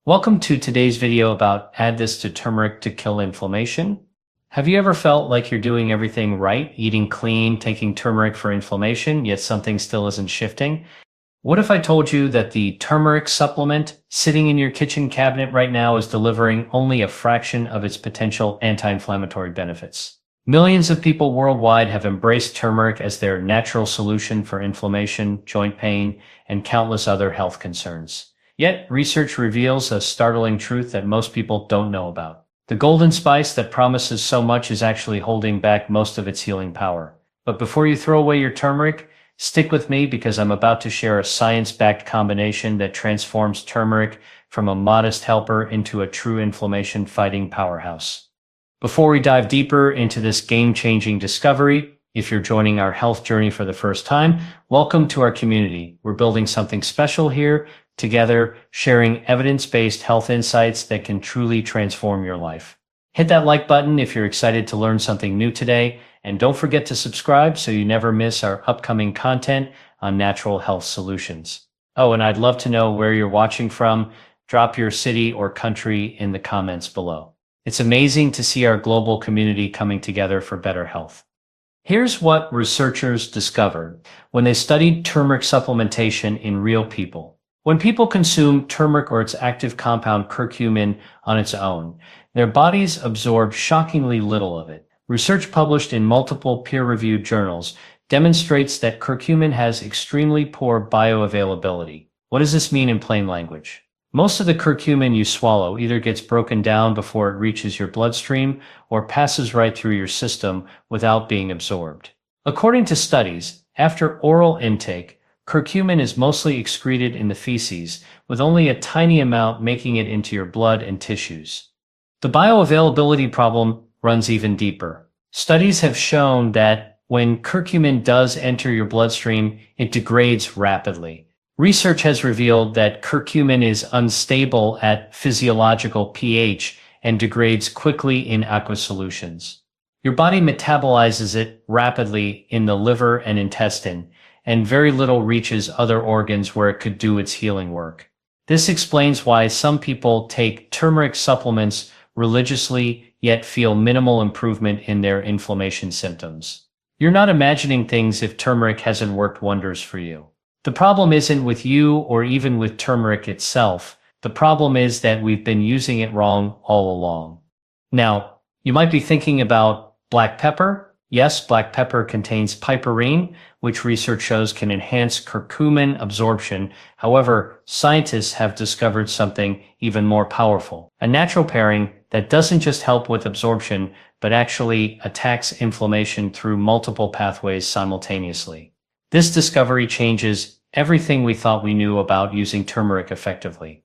Welcome to today's video about add this to turmeric to kill inflammation. Have you ever felt like you're doing everything right, eating clean, taking turmeric for inflammation, yet something still isn't shifting? What if I told you that the turmeric supplement sitting in your kitchen cabinet right now is delivering only a fraction of its potential anti-inflammatory benefits? Millions of people worldwide have embraced turmeric as their natural solution for inflammation, joint pain, and countless other health concerns. Yet, research reveals a startling truth that most people don't know about. The golden spice that promises so much is actually holding back most of its healing power. But before you throw away your turmeric, stick with me because I'm about to share a science-backed combination that transforms turmeric from a modest helper into a true inflammation-fighting powerhouse. Before we dive deeper into this game-changing discovery, if you're joining our health journey for the first time, welcome to our community. We're building something special here, together sharing evidence-based health insights that can truly transform your life. Hit that like button if you're excited to learn something new today, and don't forget to subscribe so you never miss our upcoming content on natural health solutions. Oh, and I'd love to know where you're watching from. Drop your city or country in the comments below. It's amazing to see our global community coming together for better health. Here's what researchers discovered when they studied turmeric supplementation in real people. When people consume turmeric or its active compound curcumin on its own, their bodies absorb shockingly little of it. Research published in multiple peer-reviewed journals demonstrates that curcumin has extremely poor bioavailability. What does this mean in plain language? Most of the curcumin you swallow either gets broken down before it reaches your bloodstream or passes right through your system without being absorbed. According to studies, after oral intake, curcumin is mostly excreted in the feces, with only a tiny amount making it into your blood and tissues. The bioavailability problem runs even deeper. Studies have shown that when curcumin does enter your bloodstream, it degrades rapidly. Research has revealed that curcumin is unstable at physiological pH and degrades quickly in aqueous solutions. Your body metabolizes it rapidly in the liver and intestine, and very little reaches other organs where it could do its healing work. This explains why some people take turmeric supplements religiously yet feel minimal improvement in their inflammation symptoms. You're not imagining things if turmeric hasn't worked wonders for you. The problem isn't with you or even with turmeric itself. The problem is that we've been using it wrong all along. Now, you might be thinking about black pepper. Yes, black pepper contains piperine, which research shows can enhance curcumin absorption. However, scientists have discovered something even more powerful, a natural pairing that doesn't just help with absorption, but actually attacks inflammation through multiple pathways simultaneously. This discovery changes everything we thought we knew about using turmeric effectively.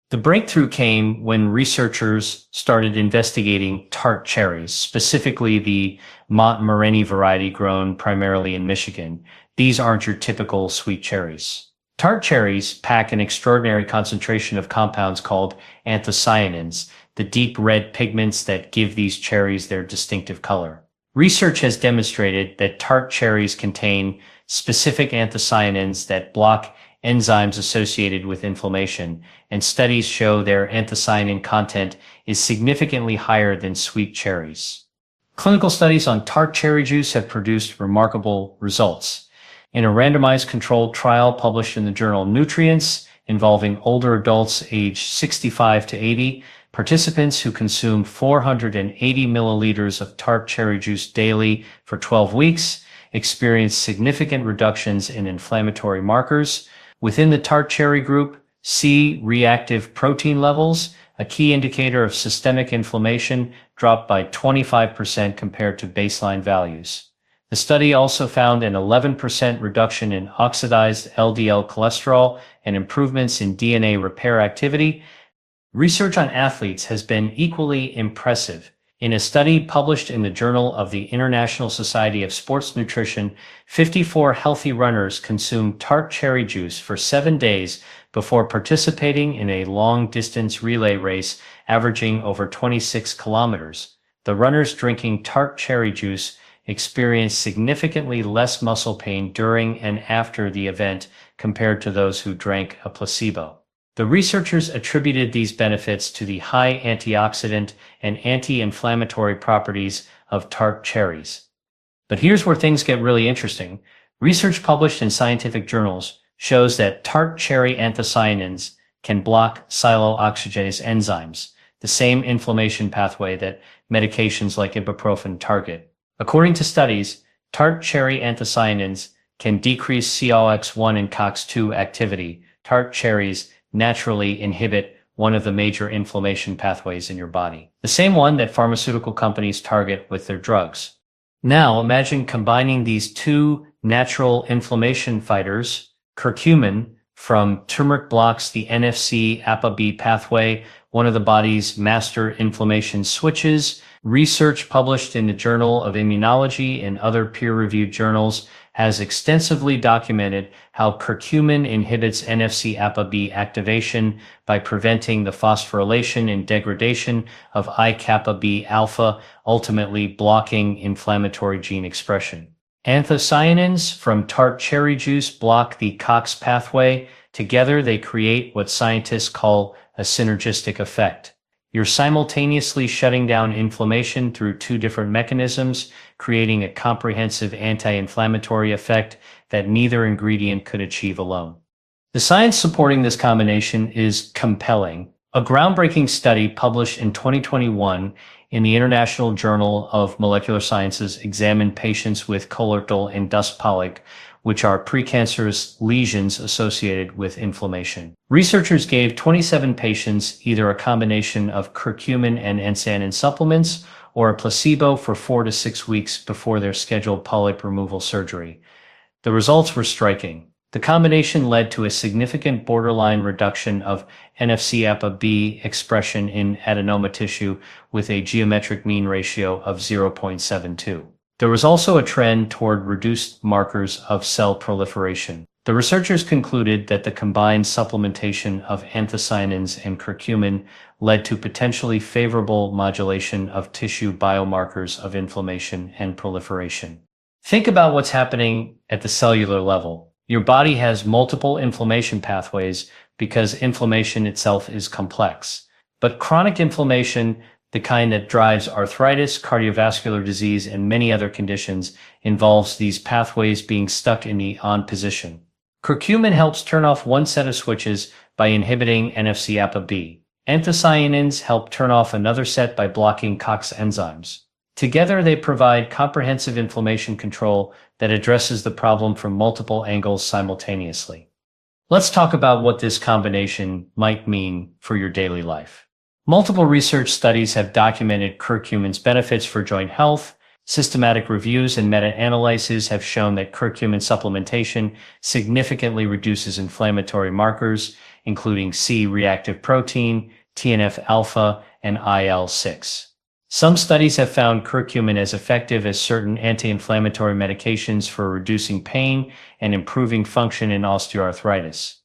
The breakthrough came when researchers started investigating tart cherries, specifically the Mont Morreny variety grown primarily in Michigan. These aren't your typical sweet cherries. Tart cherries pack an extraordinary concentration of compounds called anthocyanins, the deep red pigments that give these cherries their distinctive color. Research has demonstrated that tart cherries contain specific anthocyanins that block enzymes associated with inflammation, and studies show their anthocyanin content is significantly higher than sweet cherries. Clinical studies on tart cherry juice have produced remarkable results. In a randomized controlled trial published in the journal Nutrients involving older adults aged 65 to 80, participants who consumed 480 milliliters of tart cherry juice daily for 12 weeks experienced significant reductions in inflammatory markers. Within the tart cherry group, C-reactive protein levels, a key indicator of systemic inflammation, dropped by 25% compared to baseline values. The study also found an 11% reduction in oxidized LDL cholesterol and improvements in DNA repair activity. Research on athletes has been equally impressive. In a study published in the Journal of the International Society of Sports Nutrition, 54 healthy runners consumed tart cherry juice for 7 days before participating in a long-distance relay race averaging over 26 kilometers. The runners drinking tart cherry juice experienced significantly less muscle pain during and after the event compared to those who drank a placebo. The researchers attributed these benefits to the high antioxidant and anti-inflammatory properties of tart cherries. But here's where things get really interesting. Research published in scientific journals shows that tart cherry anthocyanins can block sialoxygenase enzymes, the same inflammation pathway that medications like ibuprofen target. According to studies, tart cherry anthocyanins can decrease COX-1 and COX-2 activity. Tart cherries naturally inhibit one of the major inflammation pathways in your body, the same one that pharmaceutical companies target with their drugs. Now imagine combining these two natural inflammation fighters. Curcumin from turmeric blocks the NF Cappa B pathway, one of the body's master inflammation switches. Research published in the Journal of Immunology and other peer-reviewed journals has extensively documented how curcumin inhibits NF Cappa B activation by preventing the phosphorylation and degradation of I-kappa B alpha, ultimately blocking inflammatory gene expression. Anthocyanins from tart cherry juice block the COX pathway. Together, they create what scientists call a synergistic effect. You're simultaneously shutting down inflammation through two different mechanisms, creating a comprehensive anti-inflammatory effect that neither ingredient could achieve alone. The science supporting this combination is compelling. A groundbreaking study published in 2021 in the International Journal of Molecular Sciences examined patients with colorectal and dust polyp, which are precancerous lesions associated with inflammation. Researchers gave 27 patients either a combination of curcumin and anthocyanin supplements or a placebo for 4 to 6 weeks before their scheduled polyp removal surgery. The results were striking. The combination led to a significant borderline reduction of NF Cappa B expression in adenoma tissue with a geometric mean ratio of 0.72. There was also a trend toward reduced markers of cell proliferation. The researchers concluded that the combined supplementation of anthocyanins and curcumin led to potentially favorable modulation of tissue biomarkers of inflammation and proliferation. Think about what's happening at the cellular level. Your body has multiple inflammation pathways because inflammation itself is complex. But chronic inflammation, the kind that drives arthritis, cardiovascular disease, and many other conditions, involves these pathways being stuck in the on position. Curcumin helps turn off one set of switches by inhibiting NF Cappa B. Anthocyanins help turn off another set by blocking COX enzymes. Together, they provide comprehensive inflammation control that addresses the problem from multiple angles simultaneously. Let's talk about what this combination might mean for your daily life. Multiple research studies have documented curcumin's benefits for joint health. Systematic reviews and meta-analyses have shown that curcumin supplementation significantly reduces inflammatory markers, including C-reactive protein, TNF-alpha, and IL-6. Some studies have found curcumin as effective as certain anti-inflammatory medications for reducing pain and improving function in osteoarthritis.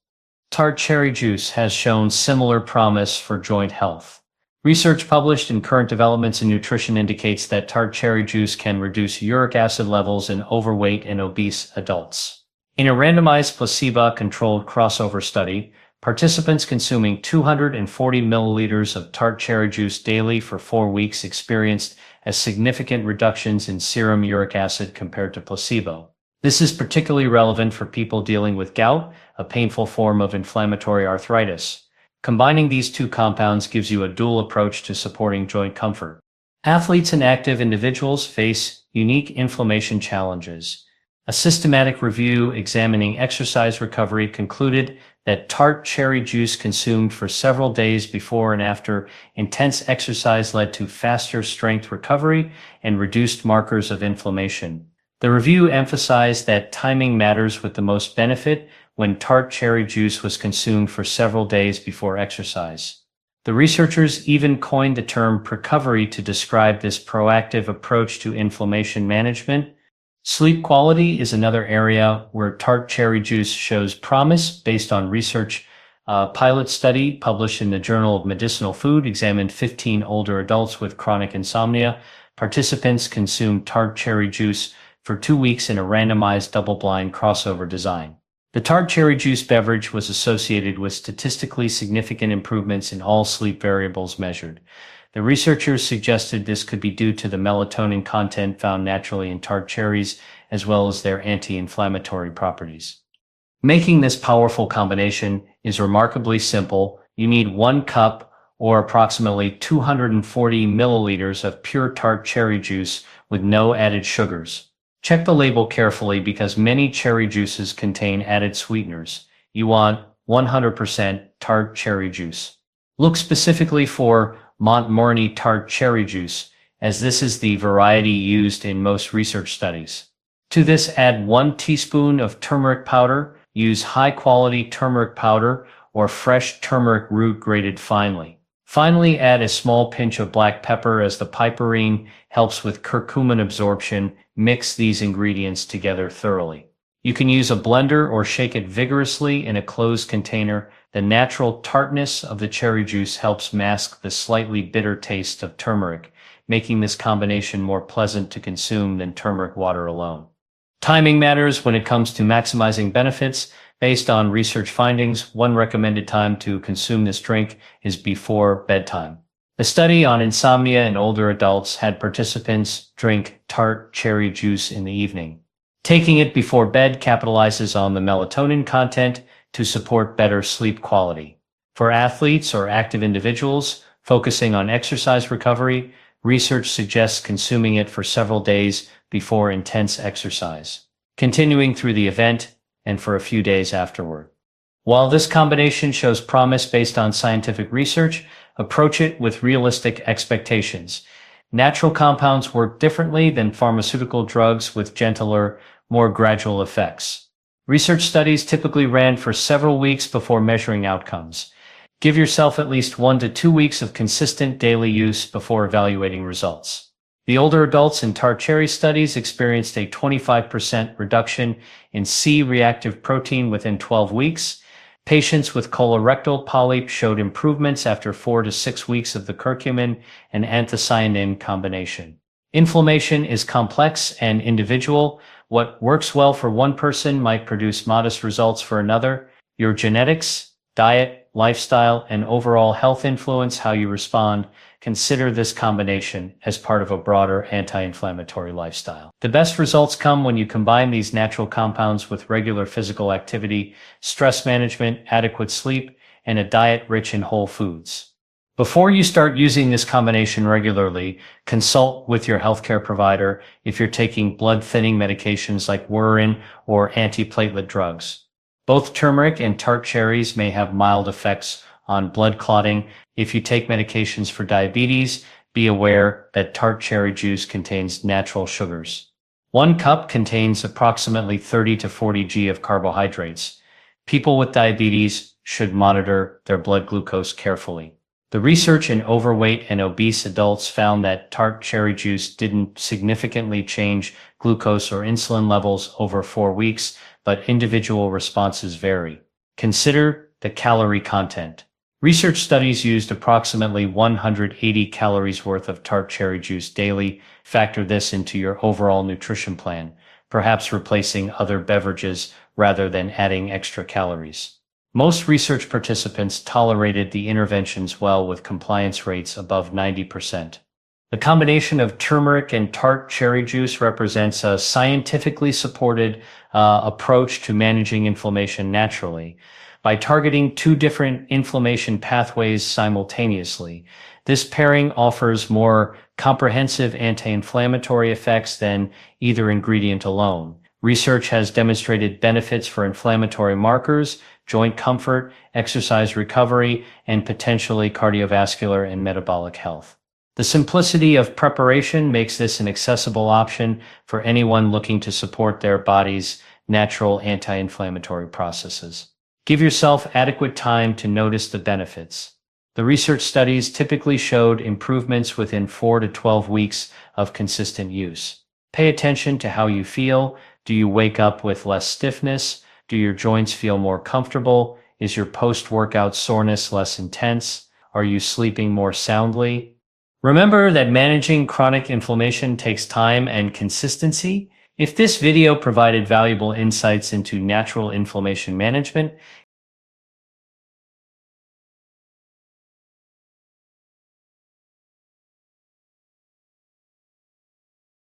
Tart cherry juice has shown similar promise for joint health. Research published in Current Developments in Nutrition indicates that tart cherry juice can reduce uric acid levels in overweight and obese adults. In a randomized placebo-controlled crossover study, participants consuming 240 milliliters of tart cherry juice daily for 4 weeks experienced significant reductions in serum uric acid compared to placebo. This is particularly relevant for people dealing with gout, a painful form of inflammatory arthritis. Combining these two compounds gives you a dual approach to supporting joint comfort. Athletes and active individuals face unique inflammation challenges. A systematic review examining exercise recovery concluded that tart cherry juice consumed for several days before and after intense exercise led to faster strength recovery and reduced markers of inflammation. The review emphasized that timing matters with the most benefit when tart cherry juice was consumed for several days before exercise. The researchers even coined the term precovery to describe this proactive approach to inflammation management. Sleep quality is another area where tart cherry juice shows promise based on research. A pilot study published in the Journal of Medicinal Food examined 15 older adults with chronic insomnia. Participants consumed tart cherry juice for 2 weeks in a randomized double-blind crossover design. The tart cherry juice beverage was associated with statistically significant improvements in all sleep variables measured. The researchers suggested this could be due to the melatonin content found naturally in tart cherries, as well as their anti-inflammatory properties. Making this powerful combination is remarkably simple. You need 1 cup or approximately 240 milliliters of pure tart cherry juice with no added sugars. Check the label carefully because many cherry juices contain added sweeteners. You want 100% tart cherry juice. Look specifically for Mont Morreny tart cherry juice, as this is the variety used in most research studies. To this, add 1 teaspoon of turmeric powder. Use high-quality turmeric powder or fresh turmeric root grated finely. Finally, add a small pinch of black pepper as the piperine helps with curcumin absorption. Mix these ingredients together thoroughly. You can use a blender or shake it vigorously in a closed container. The natural tartness of the cherry juice helps mask the slightly bitter taste of turmeric, making this combination more pleasant to consume than turmeric water alone. Timing matters when it comes to maximizing benefits. Based on research findings, one recommended time to consume this drink is before bedtime. A study on insomnia in older adults had participants drink tart cherry juice in the evening. Taking it before bed capitalizes on the melatonin content to support better sleep quality. For athletes or active individuals focusing on exercise recovery, research suggests consuming it for several days before intense exercise, continuing through the event, and for a few days afterward. While this combination shows promise based on scientific research, approach it with realistic expectations. Natural compounds work differently than pharmaceutical drugs with gentler, more gradual effects. Research studies typically ran for several weeks before measuring outcomes. Give yourself at least 1 to 2 weeks of consistent daily use before evaluating results. The older adults in tart cherry studies experienced a 25% reduction in C-reactive protein within 12 weeks. Patients with colorectal polyp showed improvements after 4 to 6 weeks of the curcumin and anthocyanin combination. Inflammation is complex and individual. What works well for one person might produce modest results for another. Your genetics, diet, lifestyle, and overall health influence how you respond. Consider this combination as part of a broader anti-inflammatory lifestyle. The best results come when you combine these natural compounds with regular physical activity, stress management, adequate sleep, and a diet rich in whole foods. Before you start using this combination regularly, consult with your healthcare provider if you're taking blood-thinning medications like Wurin or antiplatelet drugs. Both turmeric and tart cherries may have mild effects on blood clotting. If you take medications for diabetes, be aware that tart cherry juice contains natural sugars. 1 cup contains approximately 30 to 40 g of carbohydrates. People with diabetes should monitor their blood glucose carefully. The research in overweight and obese adults found that tart cherry juice didn't significantly change glucose or insulin levels over 4 weeks, but individual responses vary. Consider the calorie content. Research studies used approximately 180 calories worth of tart cherry juice daily. Factor this into your overall nutrition plan, perhaps replacing other beverages rather than adding extra calories. Most research participants tolerated the interventions well with compliance rates above 90%. The combination of turmeric and tart cherry juice represents a scientifically supported approach to managing inflammation naturally. By targeting 2 different inflammation pathways simultaneously, this pairing offers more comprehensive anti-inflammatory effects than either ingredient alone. Research has demonstrated benefits for inflammatory markers, joint comfort, exercise recovery, and potentially cardiovascular and metabolic health. The simplicity of preparation makes this an accessible option for anyone looking to support their body's natural anti-inflammatory processes. Give yourself adequate time to notice the benefits. The research studies typically showed improvements within 4 to 12 weeks of consistent use. Pay attention to how you feel. Do you wake up with less stiffness? Do your joints feel more comfortable? Is your post-workout soreness less intense? Are you sleeping more soundly? Remember that managing chronic inflammation takes time and consistency. If this video provided valuable insights into natural inflammation management,